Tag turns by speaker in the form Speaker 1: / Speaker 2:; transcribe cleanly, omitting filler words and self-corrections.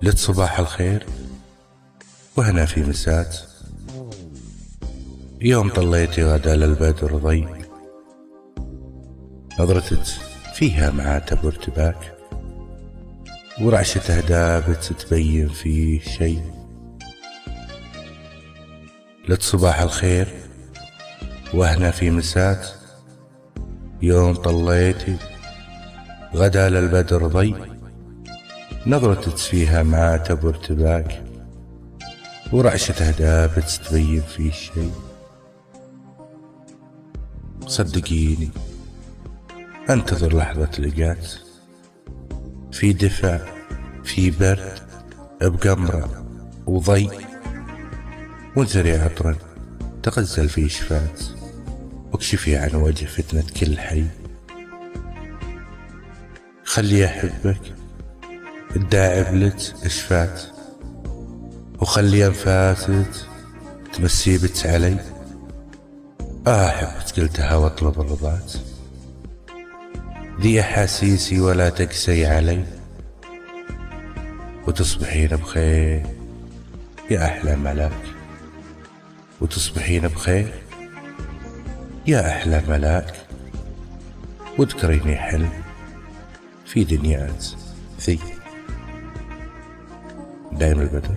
Speaker 1: لت صباح الخير وهنا في مسات، يوم طليتي غدا للبدر ضي، نظرتك فيها معاتب وارتباك، ورعشته دابت تبين فيه شي. لت صباح الخير وهنا في مسات، يوم طليتي غدا للبدر ضي، نظرتك فيها معاتب وارتباك، ورعشته دابت تبين فيه شي. صدقيني انتظر لحظة لقات، في دفء في برد بقمرة وضي، وانزري عطرا تغزل في شفات، واكشفي عن وجه فتنة كل حي. خلي احبك الداعب لت اشفات، وخلي انفاسك تمسي بت علي، احبك قلتها واطلب الرضات، ذي احاسيسي ولا تقسي علي، وتصبحين بخير يا احلى ملاك، وتصبحين بخير يا احلى ملاك، واذكريني حلم في دنيات ذي. دايم البدر.